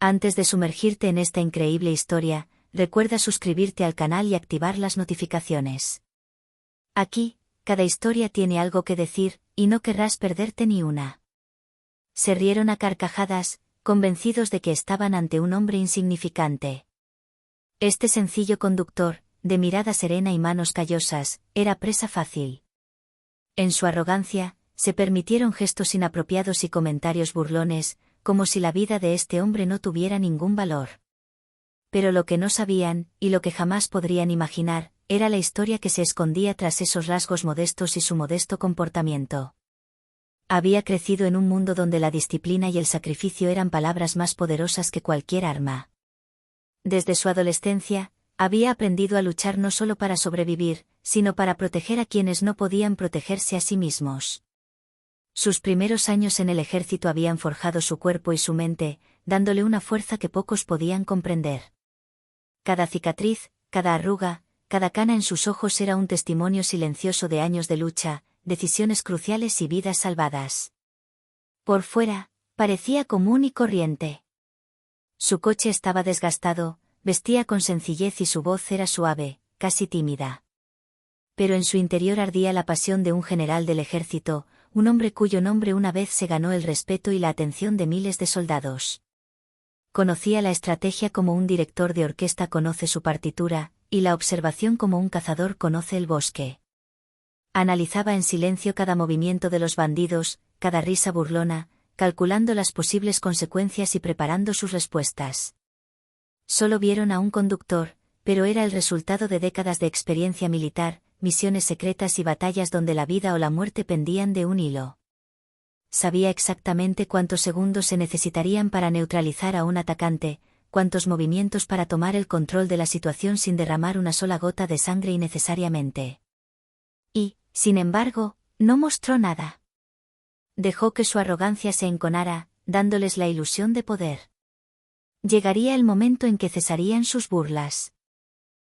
Antes de sumergirte en esta increíble historia, recuerda suscribirte al canal y activar las notificaciones. Aquí, cada historia tiene algo que decir, y no querrás perderte ni una. Se rieron a carcajadas, convencidos de que estaban ante un hombre insignificante. Este sencillo conductor, de mirada serena y manos callosas, era presa fácil. En su arrogancia, se permitieron gestos inapropiados y comentarios burlones, como si la vida de este hombre no tuviera ningún valor. Pero lo que no sabían, y lo que jamás podrían imaginar, era la historia que se escondía tras esos rasgos modestos y su modesto comportamiento. Había crecido en un mundo donde la disciplina y el sacrificio eran palabras más poderosas que cualquier arma. Desde su adolescencia, había aprendido a luchar no solo para sobrevivir, sino para proteger a quienes no podían protegerse a sí mismos. Sus primeros años en el ejército habían forjado su cuerpo y su mente, dándole una fuerza que pocos podían comprender. Cada cicatriz, cada arruga, cada cana en sus ojos era un testimonio silencioso de años de lucha, decisiones cruciales y vidas salvadas. Por fuera, parecía común y corriente. Su coche estaba desgastado, vestía con sencillez y su voz era suave, casi tímida. Pero en su interior ardía la pasión de un general del ejército, un hombre cuyo nombre una vez se ganó el respeto y la atención de miles de soldados. Conocía la estrategia como un director de orquesta conoce su partitura, y la observación como un cazador conoce el bosque. Analizaba en silencio cada movimiento de los bandidos, cada risa burlona, calculando las posibles consecuencias y preparando sus respuestas. Solo vieron a un conductor, pero era el resultado de décadas de experiencia militar, misiones secretas y batallas donde la vida o la muerte pendían de un hilo. Sabía exactamente cuántos segundos se necesitarían para neutralizar a un atacante, cuántos movimientos para tomar el control de la situación sin derramar una sola gota de sangre innecesariamente. Y, sin embargo, no mostró nada. Dejó que su arrogancia se enconara, dándoles la ilusión de poder. Llegaría el momento en que cesarían sus burlas.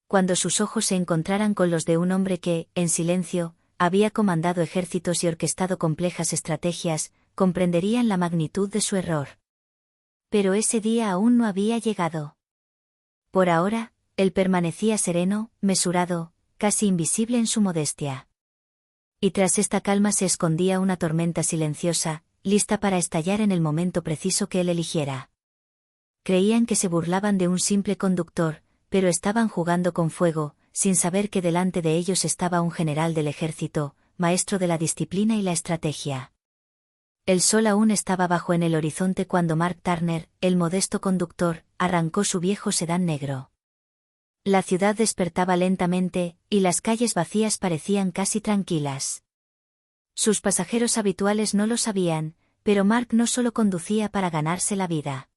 Cuando sus ojos se encontraran con los de un hombre que, en silencio, había comandado ejércitos y orquestado complejas estrategias, comprenderían la magnitud de su error. Pero ese día aún no había llegado. Por ahora, él permanecía sereno, mesurado, casi invisible en su modestia. Y tras esta calma se escondía una tormenta silenciosa, lista para estallar en el momento preciso que él eligiera. Creían que se burlaban de un simple conductor, pero estaban jugando con fuego, sin saber que delante de ellos estaba un general del ejército, maestro de la disciplina y la estrategia. El sol aún estaba bajo en el horizonte cuando Mark Turner, el modesto conductor, arrancó su viejo sedán negro. La ciudad despertaba lentamente, y las calles vacías parecían casi tranquilas. Sus pasajeros habituales no lo sabían, pero Mark no solo conducía para ganarse la vida.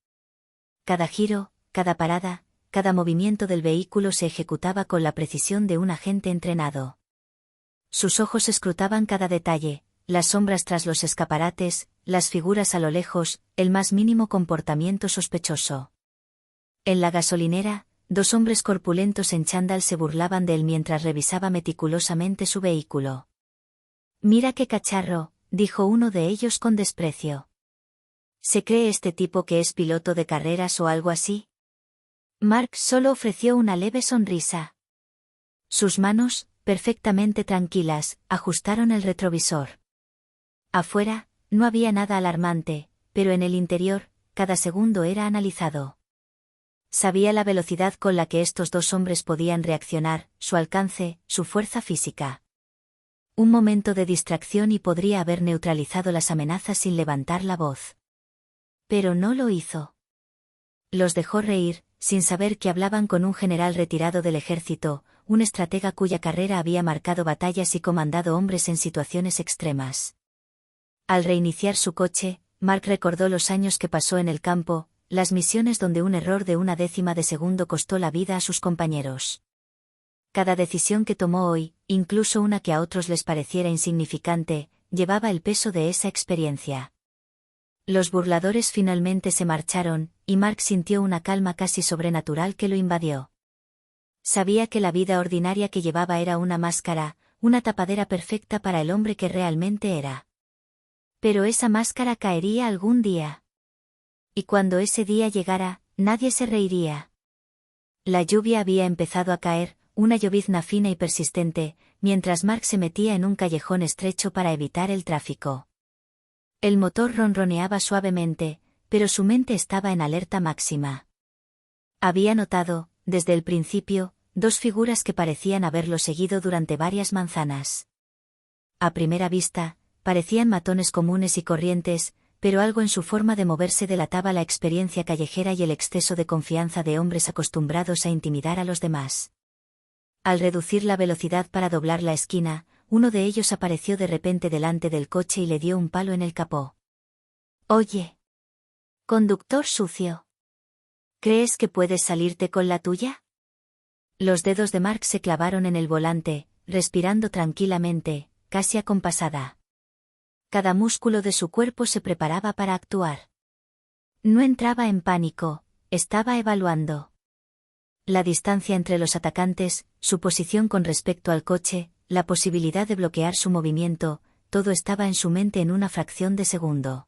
Cada giro, cada parada, cada movimiento del vehículo se ejecutaba con la precisión de un agente entrenado. Sus ojos escrutaban cada detalle, las sombras tras los escaparates, las figuras a lo lejos, el más mínimo comportamiento sospechoso. En la gasolinera, dos hombres corpulentos en chándal se burlaban de él mientras revisaba meticulosamente su vehículo. «Mira qué cacharro», dijo uno de ellos con desprecio. «¿Se cree este tipo que es piloto de carreras o algo así?» Mark solo ofreció una leve sonrisa. Sus manos, perfectamente tranquilas, ajustaron el retrovisor. Afuera, no había nada alarmante, pero en el interior, cada segundo era analizado. Sabía la velocidad con la que estos dos hombres podían reaccionar, su alcance, su fuerza física. Un momento de distracción y podría haber neutralizado las amenazas sin levantar la voz. Pero no lo hizo. Los dejó reír, sin saber que hablaban con un general retirado del ejército, un estratega cuya carrera había marcado batallas y comandado hombres en situaciones extremas. Al reiniciar su coche, Mark recordó los años que pasó en el campo, las misiones donde un error de una décima de segundo costó la vida a sus compañeros. Cada decisión que tomó hoy, incluso una que a otros les pareciera insignificante, llevaba el peso de esa experiencia. Los burladores finalmente se marcharon, y Mark sintió una calma casi sobrenatural que lo invadió. Sabía que la vida ordinaria que llevaba era una máscara, una tapadera perfecta para el hombre que realmente era. Pero esa máscara caería algún día. Y cuando ese día llegara, nadie se reiría. La lluvia había empezado a caer, una llovizna fina y persistente, mientras Mark se metía en un callejón estrecho para evitar el tráfico. El motor ronroneaba suavemente, pero su mente estaba en alerta máxima. Había notado, desde el principio, dos figuras que parecían haberlo seguido durante varias manzanas. A primera vista, parecían matones comunes y corrientes, pero algo en su forma de moverse delataba la experiencia callejera y el exceso de confianza de hombres acostumbrados a intimidar a los demás. Al reducir la velocidad para doblar la esquina, uno de ellos apareció de repente delante del coche y le dio un palo en el capó. «Oye, conductor sucio, ¿crees que puedes salirte con la tuya?» Los dedos de Mark se clavaron en el volante, respirando tranquilamente, casi acompasada. Cada músculo de su cuerpo se preparaba para actuar. No entraba en pánico, estaba evaluando la distancia entre los atacantes, su posición con respecto al coche, la posibilidad de bloquear su movimiento, todo estaba en su mente en una fracción de segundo.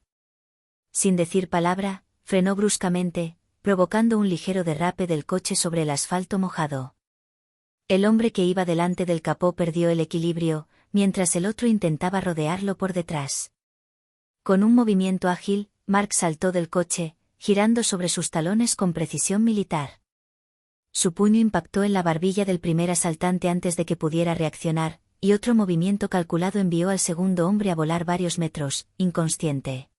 Sin decir palabra, frenó bruscamente, provocando un ligero derrape del coche sobre el asfalto mojado. El hombre que iba delante del capó perdió el equilibrio, mientras el otro intentaba rodearlo por detrás. Con un movimiento ágil, Mark saltó del coche, girando sobre sus talones con precisión militar. Su puño impactó en la barbilla del primer asaltante antes de que pudiera reaccionar, y otro movimiento calculado envió al segundo hombre a volar varios metros, inconsciente.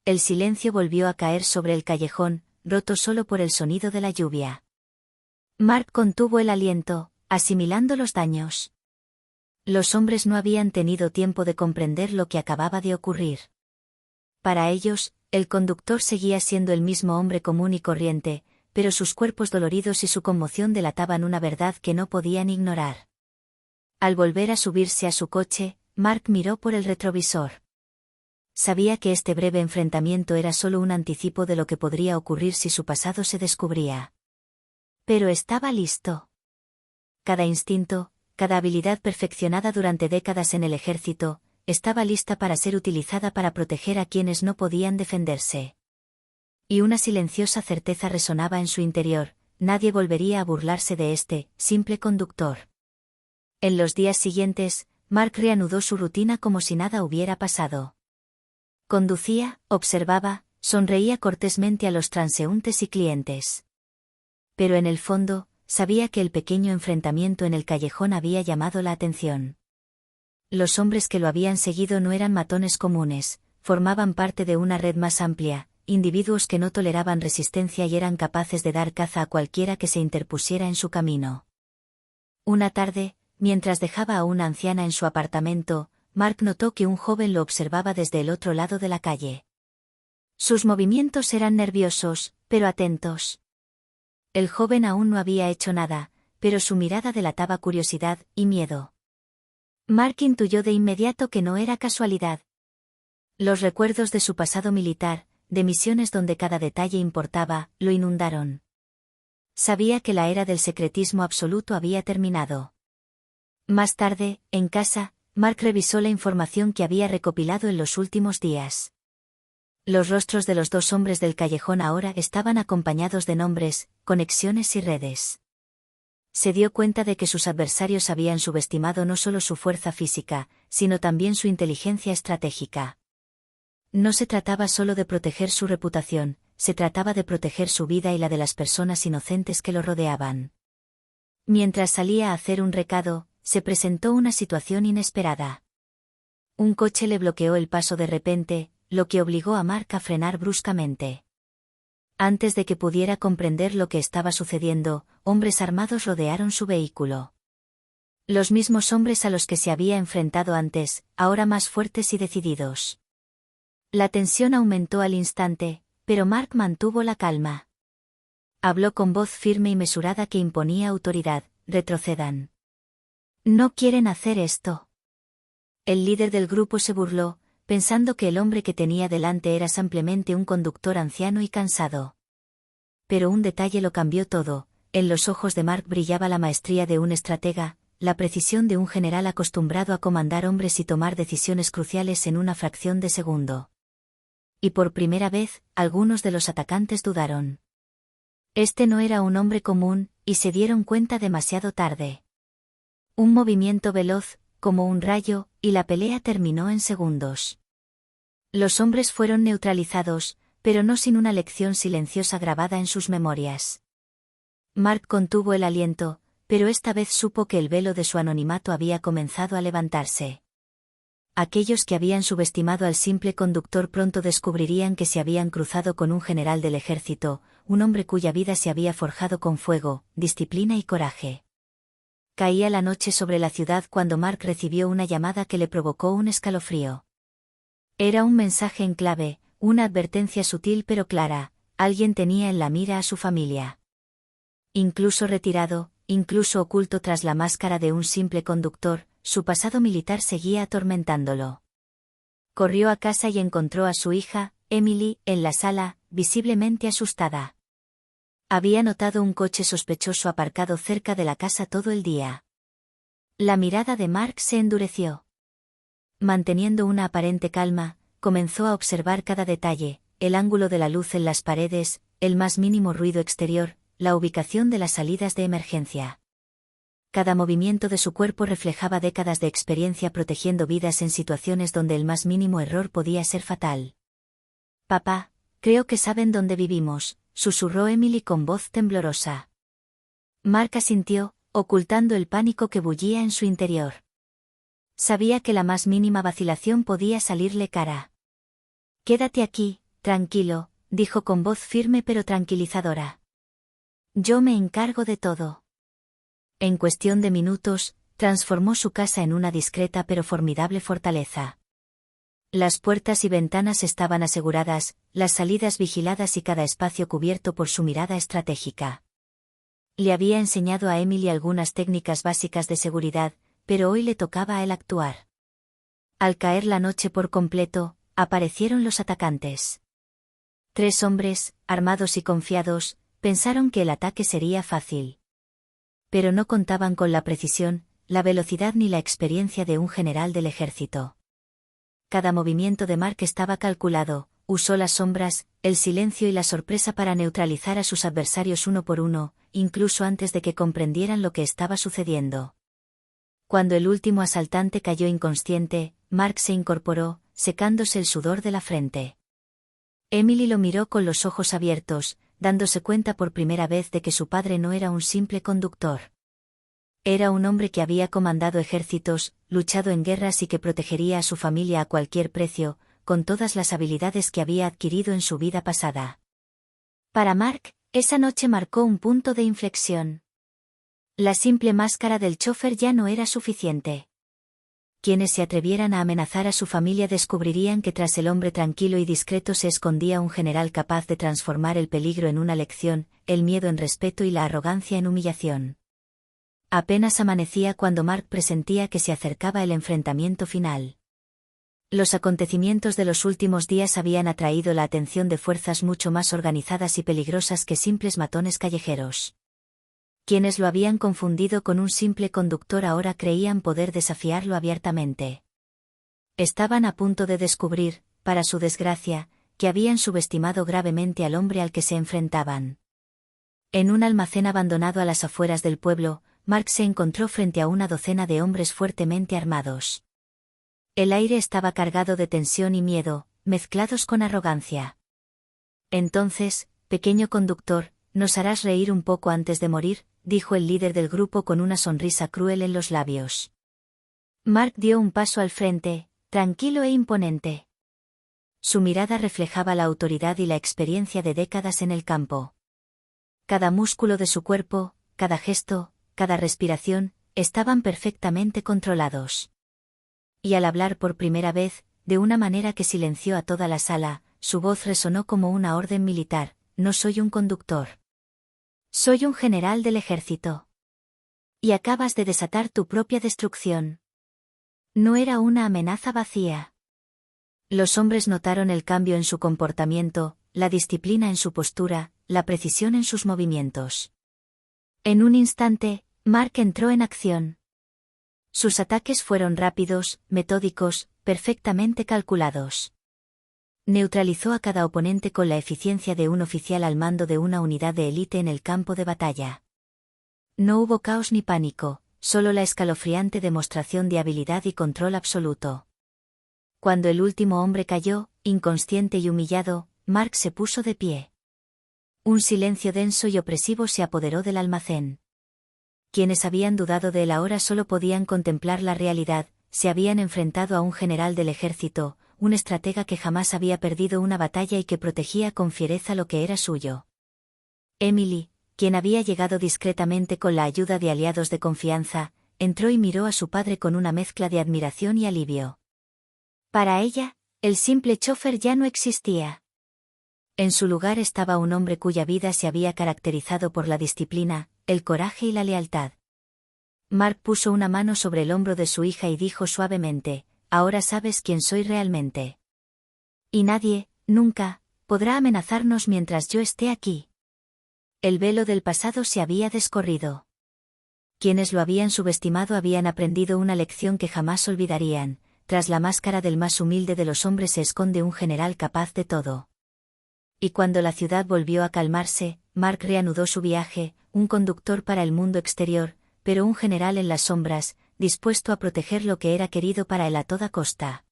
El silencio volvió a caer sobre el callejón, roto solo por el sonido de la lluvia. Mark contuvo el aliento, asimilando los daños. Los hombres no habían tenido tiempo de comprender lo que acababa de ocurrir. Para ellos, el conductor seguía siendo el mismo hombre común y corriente, pero sus cuerpos doloridos y su conmoción delataban una verdad que no podían ignorar. Al volver a subirse a su coche, Mark miró por el retrovisor. Sabía que este breve enfrentamiento era solo un anticipo de lo que podría ocurrir si su pasado se descubría. Pero estaba listo. Cada instinto, cada habilidad perfeccionada durante décadas en el ejército, estaba lista para ser utilizada para proteger a quienes no podían defenderse. Y una silenciosa certeza resonaba en su interior: nadie volvería a burlarse de este simple conductor. En los días siguientes, Mark reanudó su rutina como si nada hubiera pasado. Conducía, observaba, sonreía cortésmente a los transeúntes y clientes. Pero en el fondo, sabía que el pequeño enfrentamiento en el callejón había llamado la atención. Los hombres que lo habían seguido no eran matones comunes, formaban parte de una red más amplia, individuos que no toleraban resistencia y eran capaces de dar caza a cualquiera que se interpusiera en su camino. Una tarde, mientras dejaba a una anciana en su apartamento, Mark notó que un joven lo observaba desde el otro lado de la calle. Sus movimientos eran nerviosos, pero atentos. El joven aún no había hecho nada, pero su mirada delataba curiosidad y miedo. Mark intuyó de inmediato que no era casualidad. Los recuerdos de su pasado militar, de misiones donde cada detalle importaba, lo inundaron. Sabía que la era del secretismo absoluto había terminado. Más tarde, en casa, Mark revisó la información que había recopilado en los últimos días. Los rostros de los dos hombres del callejón ahora estaban acompañados de nombres, conexiones y redes. Se dio cuenta de que sus adversarios habían subestimado no solo su fuerza física, sino también su inteligencia estratégica. No se trataba solo de proteger su reputación, se trataba de proteger su vida y la de las personas inocentes que lo rodeaban. Mientras salía a hacer un recado, se presentó una situación inesperada. Un coche le bloqueó el paso de repente, lo que obligó a Mark a frenar bruscamente. Antes de que pudiera comprender lo que estaba sucediendo, hombres armados rodearon su vehículo. Los mismos hombres a los que se había enfrentado antes, ahora más fuertes y decididos. La tensión aumentó al instante, pero Mark mantuvo la calma. Habló con voz firme y mesurada que imponía autoridad: retrocedan. No quieren hacer esto. El líder del grupo se burló, pensando que el hombre que tenía delante era simplemente un conductor anciano y cansado. Pero un detalle lo cambió todo: en los ojos de Mark brillaba la maestría de un estratega, la precisión de un general acostumbrado a comandar hombres y tomar decisiones cruciales en una fracción de segundo. y por primera vez, algunos de los atacantes dudaron. Este no era un hombre común, y se dieron cuenta demasiado tarde. Un movimiento veloz, como un rayo, y la pelea terminó en segundos. Los hombres fueron neutralizados, pero no sin una lección silenciosa grabada en sus memorias. Mark contuvo el aliento, pero esta vez supo que el velo de su anonimato había comenzado a levantarse. Aquellos que habían subestimado al simple conductor pronto descubrirían que se habían cruzado con un general del ejército, un hombre cuya vida se había forjado con fuego, disciplina y coraje. Caía la noche sobre la ciudad cuando Mark recibió una llamada que le provocó un escalofrío. Era un mensaje en clave, una advertencia sutil pero clara: alguien tenía en la mira a su familia. Incluso retirado, incluso oculto tras la máscara de un simple conductor, su pasado militar seguía atormentándolo. Corrió a casa y encontró a su hija, Emily, en la sala, visiblemente asustada. Había notado un coche sospechoso aparcado cerca de la casa todo el día. La mirada de Mark se endureció. Manteniendo una aparente calma, comenzó a observar cada detalle: el ángulo de la luz en las paredes, el más mínimo ruido exterior, la ubicación de las salidas de emergencia. Cada movimiento de su cuerpo reflejaba décadas de experiencia protegiendo vidas en situaciones donde el más mínimo error podía ser fatal. «Papá, creo que saben dónde vivimos», susurró Emily con voz temblorosa. Mark asintió, ocultando el pánico que bullía en su interior. Sabía que la más mínima vacilación podía salirle cara. «Quédate aquí, tranquilo», dijo con voz firme pero tranquilizadora. «Yo me encargo de todo». En cuestión de minutos, transformó su casa en una discreta pero formidable fortaleza. Las puertas y ventanas estaban aseguradas, las salidas vigiladas y cada espacio cubierto por su mirada estratégica. Le había enseñado a Emily algunas técnicas básicas de seguridad, pero hoy le tocaba a él actuar. Al caer la noche por completo, aparecieron los atacantes. 3 hombres, armados y confiados, pensaron que el ataque sería fácil. Pero no contaban con la precisión, la velocidad ni la experiencia de un general del ejército. Cada movimiento de Mark estaba calculado, usó las sombras, el silencio y la sorpresa para neutralizar a sus adversarios uno por uno, incluso antes de que comprendieran lo que estaba sucediendo. Cuando el último asaltante cayó inconsciente, Mark se incorporó, secándose el sudor de la frente. Emily lo miró con los ojos abiertos, dándose cuenta por primera vez de que su padre no era un simple conductor. Era un hombre que había comandado ejércitos, luchado en guerras y que protegería a su familia a cualquier precio, con todas las habilidades que había adquirido en su vida pasada. Para Mark, esa noche marcó un punto de inflexión. La simple máscara del chofer ya no era suficiente. Quienes se atrevieran a amenazar a su familia descubrirían que tras el hombre tranquilo y discreto se escondía un general capaz de transformar el peligro en una lección, el miedo en respeto y la arrogancia en humillación. Apenas amanecía cuando Mark presentía que se acercaba el enfrentamiento final. Los acontecimientos de los últimos días habían atraído la atención de fuerzas mucho más organizadas y peligrosas que simples matones callejeros. Quienes lo habían confundido con un simple conductor ahora creían poder desafiarlo abiertamente. Estaban a punto de descubrir, para su desgracia, que habían subestimado gravemente al hombre al que se enfrentaban. En un almacén abandonado a las afueras del pueblo, Mark se encontró frente a una docena de hombres fuertemente armados. El aire estaba cargado de tensión y miedo, mezclados con arrogancia. Entonces, pequeño conductor, ¿nos harás reír un poco antes de morir?, dijo el líder del grupo con una sonrisa cruel en los labios. Mark dio un paso al frente, tranquilo e imponente. Su mirada reflejaba la autoridad y la experiencia de décadas en el campo. Cada músculo de su cuerpo, cada gesto, cada respiración, estaban perfectamente controlados. Y al hablar por primera vez, de una manera que silenció a toda la sala, su voz resonó como una orden militar: no soy un conductor. Soy un general del ejército. Y acabas de desatar tu propia destrucción. No era una amenaza vacía. Los hombres notaron el cambio en su comportamiento, la disciplina en su postura, la precisión en sus movimientos. En un instante, Mark entró en acción. Sus ataques fueron rápidos, metódicos, perfectamente calculados. Neutralizó a cada oponente con la eficiencia de un oficial al mando de una unidad de élite en el campo de batalla. No hubo caos ni pánico, solo la escalofriante demostración de habilidad y control absoluto. Cuando el último hombre cayó, inconsciente y humillado, Mark se puso de pie. Un silencio denso y opresivo se apoderó del almacén. Quienes habían dudado de él ahora solo podían contemplar la realidad, se habían enfrentado a un general del ejército, un estratega que jamás había perdido una batalla y que protegía con fiereza lo que era suyo. Emily, quien había llegado discretamente con la ayuda de aliados de confianza, entró y miró a su padre con una mezcla de admiración y alivio. Para ella, el simple chofer ya no existía. En su lugar estaba un hombre cuya vida se había caracterizado por la disciplina, el coraje y la lealtad. Mark puso una mano sobre el hombro de su hija y dijo suavemente: «Ahora sabes quién soy realmente. Y nadie, nunca, podrá amenazarnos mientras yo esté aquí». El velo del pasado se había descorrido. Quienes lo habían subestimado habían aprendido una lección que jamás olvidarían: tras la máscara del más humilde de los hombres se esconde un general capaz de todo. Y cuando la ciudad volvió a calmarse, Mark reanudó su viaje, un conductor para el mundo exterior, pero un general en las sombras, dispuesto a proteger lo que era querido para él a toda costa.